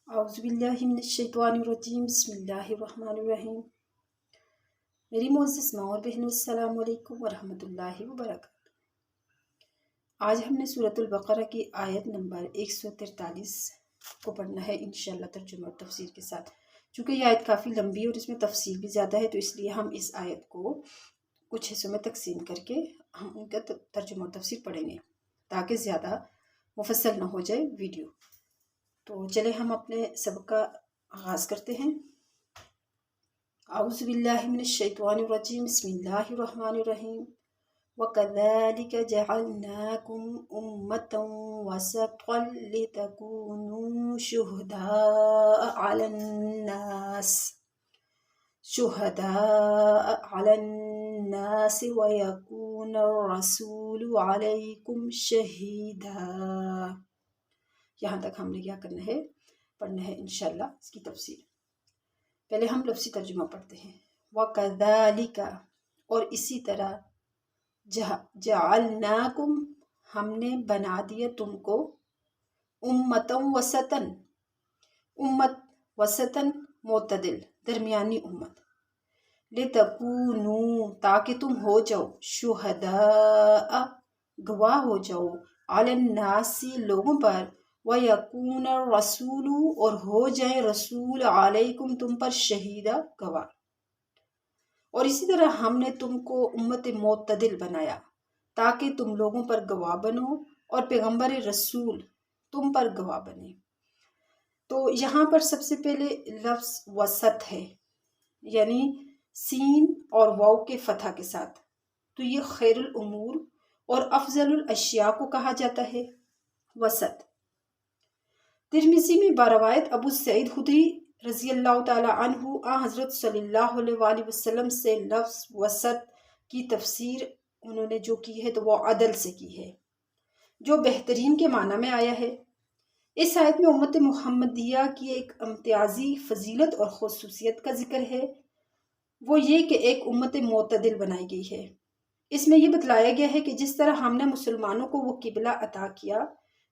اعوذ باللہ من الشیطان الرجیم بسم اللہ الرحمن الرحیم۔ میری معزز ماں اور بہنوں، السلام علیکم ورحمۃ اللہ وبرکاتہ۔ آج ہم نے سورۃ البقرہ کی آیت نمبر 143 کو پڑھنا ہے انشاءاللہ ترجمہ اور تفسیر کے ساتھ۔ چونکہ یہ آیت کافی لمبی ہے اور اس میں تفصیل بھی زیادہ ہے، تو اس لیے ہم اس آیت کو کچھ حصوں میں تقسیم کر کے ہم ان کا ترجمہ اور تفسیر پڑھیں گے تاکہ زیادہ مفصل نہ ہو جائے ویڈیو۔ تو چلے ہم اپنے سبق کا آغاز کرتے ہیں۔ اعوذ باللہ من الشیطان الرجیم بسم اللہ الرحمن الرحیم۔ وَكَذَلِكَ جَعَلْنَاكُمْ أُمَّةً وَسَطًا لِتَكُونُوا شُهَدَاءَ عَلَى النَّاسِ وَيَكُونَ الرَّسُولُ عَلَيْكُمْ شَهِيدًا۔ یہاں تک ہم نے کیا کرنا ہے، پڑھنا ہے انشاءاللہ اس کی تفسیر۔ پہلے ہم لفظی ترجمہ پڑھتے ہیں۔ وَكَذَلِكَ، اور اسی طرح، جَعَلْنَاكُمْ، ہم نے بنا دیا تم کو، اُمَّةً وسطاً، امت وسطاً معتدل، درمیانی امت، لِتَكُونُوا، تاکہ تم ہو جاؤ، شُہَدَاء، گواہ ہو جاؤ، عَلَى النَّاسِ، لوگوں پر، وَيَكُونَ الرَّسُولُ، اور ہو جائے رسول، علیکم، تم پر، شہیدہ، گواہ۔ اور اسی طرح ہم نے تم کو امت معتدل بنایا تاکہ تم لوگوں پر گواہ بنو اور پیغمبر رسول تم پر گواہ بنے۔ تو یہاں پر سب سے پہلے لفظ وسط ہے، یعنی سین اور واو کے فتح کے ساتھ، تو یہ خیر الامور اور افضل الاشیاء کو کہا جاتا ہے وسط۔ ترمذی میں بروایت ابو سعید خدری رضی اللہ تعالی عنہ حضرت صلی اللہ علیہ وآلہ وسلم سے لفظ وسط کی تفسیر انہوں نے جو کی ہے تو وہ عدل سے کی ہے، جو بہترین کے معنی میں آیا ہے۔ اس آیت میں امت محمدیہ کی ایک امتیازی فضیلت اور خصوصیت کا ذکر ہے، وہ یہ کہ ایک امت معتدل بنائی گئی ہے۔ اس میں یہ بتلایا گیا ہے کہ جس طرح ہم نے مسلمانوں کو وہ قبلہ عطا کیا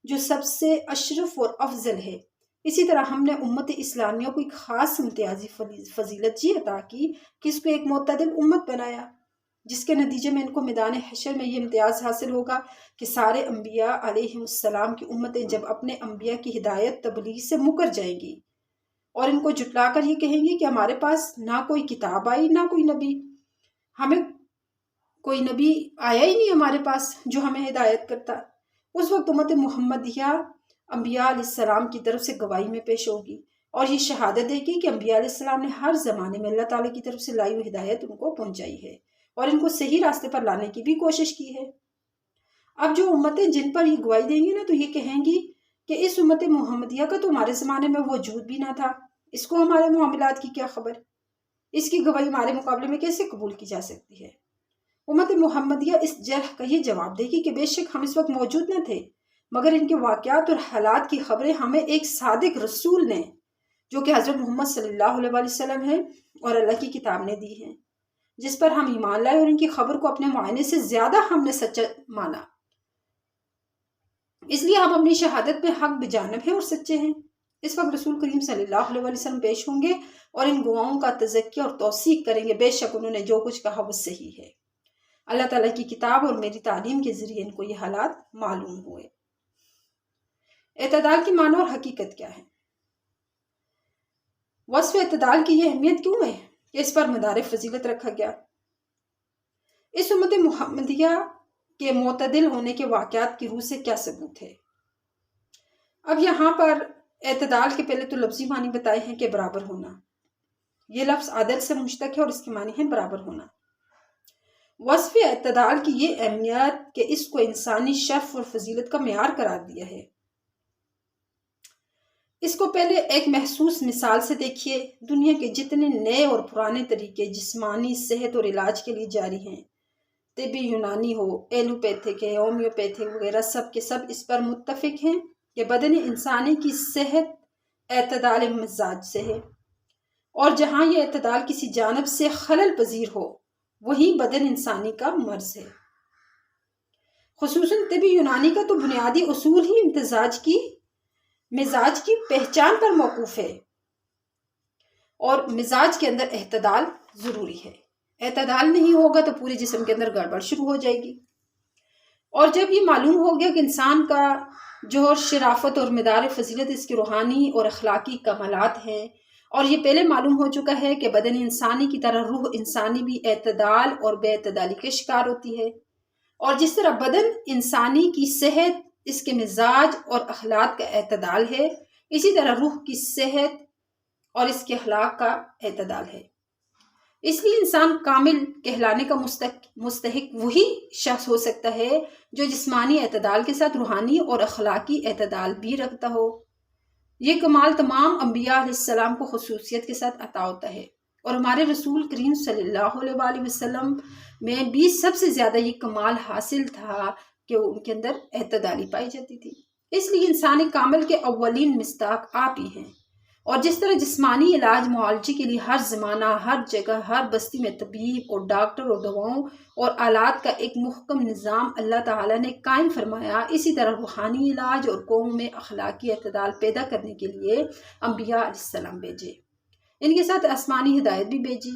جو سب سے اشرف اور افضل ہے، اسی طرح ہم نے امت اسلامیہ کو ایک خاص امتیازی فضیلت جی عطا کی کہ اس کو ایک معتدل امت بنایا، جس کے نتیجے میں ان کو میدان حشر میں یہ امتیاز حاصل ہوگا کہ سارے انبیاء علیہ السلام کی امتیں جب اپنے انبیاء کی ہدایت تبلیغ سے مکر جائیں گی اور ان کو جھٹلا کر یہ کہیں گی کہ ہمارے پاس نہ کوئی کتاب آئی نہ کوئی نبی، ہمیں کوئی نبی آیا ہی نہیں ہمارے پاس جو ہمیں ہدایت کرتا، اس وقت امت محمدیہ انبیاء علیہ السلام کی طرف سے گواہی میں پیش ہوگی اور یہ شہادت دے گی کہ انبیاء علیہ السلام نے ہر زمانے میں اللہ تعالیٰ کی طرف سے لائی ہوئی ہدایت ان کو پہنچائی ہے اور ان کو صحیح راستے پر لانے کی بھی کوشش کی ہے۔ اب جو امتیں جن پر یہ گواہی دیں گی نا، تو یہ کہیں گی کہ اس امت محمدیہ کا تو ہمارے زمانے میں وجود بھی نہ تھا، اس کو ہمارے معاملات کی کیا خبر، اس کی گواہی ہمارے مقابلے میں کیسے قبول کی جا سکتی ہے۔ امت محمدیہ اس جرح کا یہ جواب دے گی کہ بے شک ہم اس وقت موجود نہ تھے، مگر ان کے واقعات اور حالات کی خبریں ہمیں ایک صادق رسول نے، جو کہ حضرت محمد صلی اللہ علیہ وآلہ وسلم ہے، اور اللہ کی کتاب نے دی ہیں، جس پر ہم ایمان لائے اور ان کی خبر کو اپنے معائنے سے زیادہ ہم نے سچا مانا، اس لیے ہم اپنی شہادت میں حق بجانب ہیں اور سچے ہیں۔ اس وقت رسول کریم صلی اللہ علیہ وآلہ وسلم پیش ہوں گے اور ان گواہوں کا تزکیہ اور توثیق کریں گے، بے شک انہوں نے جو کچھ کہا وہ صحیح ہے، اللہ تعالیٰ کی کتاب اور میری تعلیم کے ذریعے ان کو یہ حالات معلوم ہوئے۔ اعتدال کی معنی اور حقیقت کیا ہے؟ وصف اعتدال کی یہ اہمیت کیوں ہے کہ اس پر مدار فضیلت رکھا گیا؟ اس امت محمدیہ کے معتدل ہونے کے واقعات کی روح سے کیا ثبوت ہے؟ اب یہاں پر اعتدال کے پہلے تو لفظی معنی بتائے ہیں کہ برابر ہونا، یہ لفظ عدل سے مشتق ہے اور اس کے معنی ہیں برابر ہونا۔ وصف اعتدال کی یہ اہمیت کہ اس کو انسانی شرف اور فضیلت کا معیار قرار دیا ہے۔ اس کو پہلے ایک محسوس مثال سے دیکھیے۔ دنیا کے جتنے نئے اور پرانے طریقے جسمانی صحت اور علاج کے لیے جاری ہیں، طبی یونانی ہو، ایلوپیتھک ہے، ہومیوپیتھک وغیرہ، سب کے سب اس پر متفق ہیں کہ بدن انسانی کی صحت اعتدال مزاج سے ہے، اور جہاں یہ اعتدال کسی جانب سے خلل پذیر ہو وہیں بدن انسانی کا مرض ہے۔ خصوصاً طبی یونانی کا تو بنیادی اصول ہی امتزاج کی مزاج کی پہچان پر موقوف ہے، اور مزاج کے اندر اعتدال ضروری ہے۔ اعتدال نہیں ہوگا تو پورے جسم کے اندر گڑبڑ شروع ہو جائے گی۔ اور جب یہ معلوم ہو گیا کہ انسان کا جوہر شرافت اور مدار فضیلت اس کے روحانی اور اخلاقی کمالات ہیں، اور یہ پہلے معلوم ہو چکا ہے کہ بدن انسانی کی طرح روح انسانی بھی اعتدال اور بے اعتدالی کے شکار ہوتی ہے، اور جس طرح بدن انسانی کی صحت اس کے مزاج اور اخلاق کا اعتدال ہے، اسی طرح روح کی صحت اور اس کے اخلاق کا اعتدال ہے۔ اس لیے انسان کامل کہلانے کا مستحق وہی شخص ہو سکتا ہے جو جسمانی اعتدال کے ساتھ روحانی اور اخلاقی اعتدال بھی رکھتا ہو۔ یہ کمال تمام انبیاء علیہ السلام کو خصوصیت کے ساتھ عطا ہوتا ہے، اور ہمارے رسول کریم صلی اللہ علیہ وآلہ وسلم میں بھی سب سے زیادہ یہ کمال حاصل تھا کہ ان کے اندر اعتدالی پائی جاتی تھی۔ اس لیے انسانی کامل کے اولین مصداق آپ ہی ہیں، اور جس طرح جسمانی علاج معالجے کے لیے ہر زمانہ، ہر جگہ، ہر بستی میں طبیب اور ڈاکٹر اور دواؤں اور آلات کا ایک محکم نظام اللہ تعالیٰ نے قائم فرمایا، اسی طرح روحانی علاج اور قوم میں اخلاقی اعتدال پیدا کرنے کے لیے انبیاء علیہ السلام بھیجے، ان کے ساتھ آسمانی ہدایت بھی بھیجی،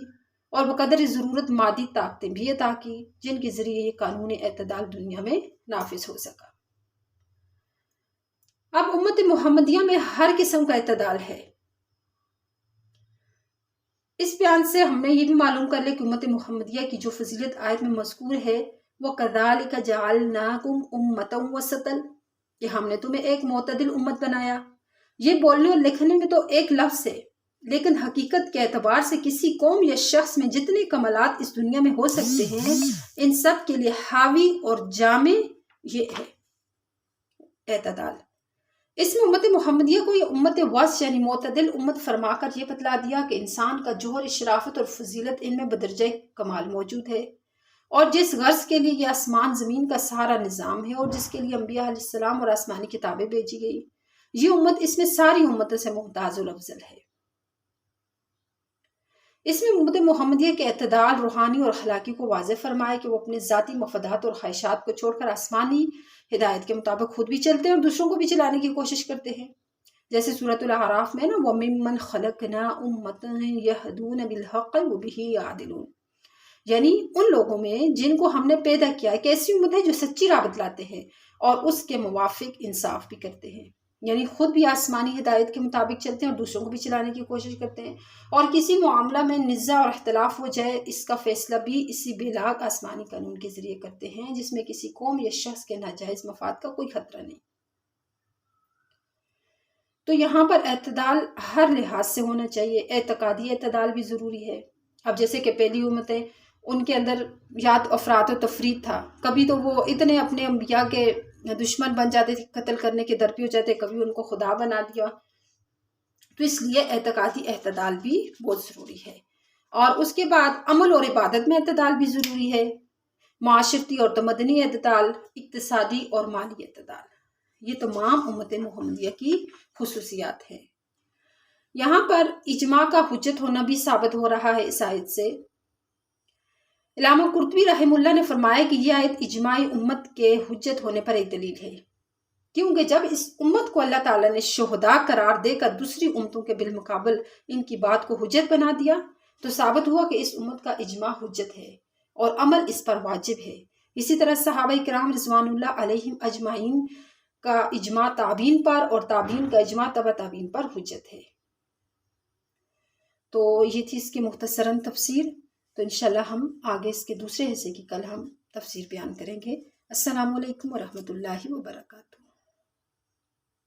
اور بقدر ضرورت مادی طاقتیں بھی عطا کی، جن کے ذریعے یہ قانون اعتدال دنیا میں نافذ ہو سکا۔ اب امت محمدیہ میں ہر قسم کا اعتدال ہے۔ اس بیان سے ہم نے یہ بھی معلوم کر لیا کہ امت محمدیہ کی جو فضیلت آیت میں مذکور ہے وہ کذالک جعلناکم امۃ وسطا، کہ ہم نے تمہیں ایک معتدل امت بنایا۔ یہ بولنے اور لکھنے میں تو ایک لفظ ہے، لیکن حقیقت کے اعتبار سے کسی قوم یا شخص میں جتنے کمالات اس دنیا میں ہو سکتے ہیں، ان سب کے لیے حاوی اور جامع یہ ہے اعتدال۔ اس میں امت محمدیہ کو یہ امت وسط یعنی معتدل امت فرما کر یہ بتلا دیا کہ انسان کا جوہر شرافت اور فضیلت ان میں بدرجہ کمال موجود ہے، اور جس غرض کے لیے یہ آسمان زمین کا سارا نظام ہے، اور جس کے لیے انبیاء علیہ السلام اور آسمانی کتابیں بھیجی گئی، یہ امت اس میں ساری امتوں سے ممتاز و افضل ہے۔ اس میں امت محمدیہ کے اعتدال روحانی اور اخلاقی کو واضح فرمائے کہ وہ اپنے ذاتی مفادات اور خواہشات کو چھوڑ کر آسمانی ہدایت کے مطابق خود بھی چلتے ہیں اور دوسروں کو بھی چلانے کی کوشش کرتے ہیں، جیسے سورۃ الاعراف میں نا وَمِمَّنْ خَلَقْنَا أُمَّةً يَهْدُونَ بِالْحَقِّ وَبِهِ يَعْدِلُونَ، یعنی ان لوگوں میں جن کو ہم نے پیدا کیا ایک ایسی امت ہے جو سچی راہ بتلاتے ہیں اور اس کے موافق انصاف بھی کرتے ہیں، یعنی خود بھی آسمانی ہدایت کے مطابق چلتے ہیں اور دوسروں کو بھی چلانے کی کوشش کرتے ہیں، اور کسی معاملہ میں نزاع اور اختلاف ہو جائے اس کا فیصلہ بھی اسی بلاغ آسمانی قانون کے ذریعے کرتے ہیں، جس میں کسی قوم یا شخص کے ناجائز مفاد کا کوئی خطرہ نہیں۔ تو یہاں پر اعتدال ہر لحاظ سے ہونا چاہیے، اعتقادی اعتدال بھی ضروری ہے۔ اب جیسے کہ پہلی امتیں ان کے اندر یاد افراط و تفریط تھا، کبھی تو وہ اتنے اپنے انبیاء کے دشمن بن جاتے تھے، قتل کرنے کے درپی ہو جاتے، کبھی ان کو خدا بنا دیا، تو اس لیے اعتقادی اعتدال بھی بہت ضروری ہے۔ اور اس کے بعد عمل اور عبادت میں اعتدال بھی ضروری ہے، معاشرتی اور تمدنی اعتدال، اقتصادی اور مالی اعتدال، یہ تمام امت محمدیہ کی خصوصیات ہیں۔ یہاں پر اجماع کا حجت ہونا بھی ثابت ہو رہا ہے اس آیت سے۔ علامہ قرطبی رحمہ اللہ نے فرمایا کہ یہ آیت اجماع امت کے حجت ہونے پر ایک دلیل ہے، کیونکہ جب اس امت کو اللہ تعالیٰ نے شہداء قرار دے کر دوسری امتوں کے بالمقابل ان کی بات کو حجت بنا دیا تو ثابت ہوا کہ اس امت کا اجماع حجت ہے اور عمل اس پر واجب ہے۔ اسی طرح صحابہ کرام رضوان اللہ علیہم اجمعین کا اجماع تابعین پر اور تابعین کا اجماع تبع تابعین پر حجت ہے۔ تو یہ تھی اس کی مختصراً تفسیر، تو انشاءاللہ ہم آگے اس کے دوسرے حصے کی کل ہم تفسیر بیان کریں گے۔ السلام علیکم ورحمۃ اللہ وبرکاتہ۔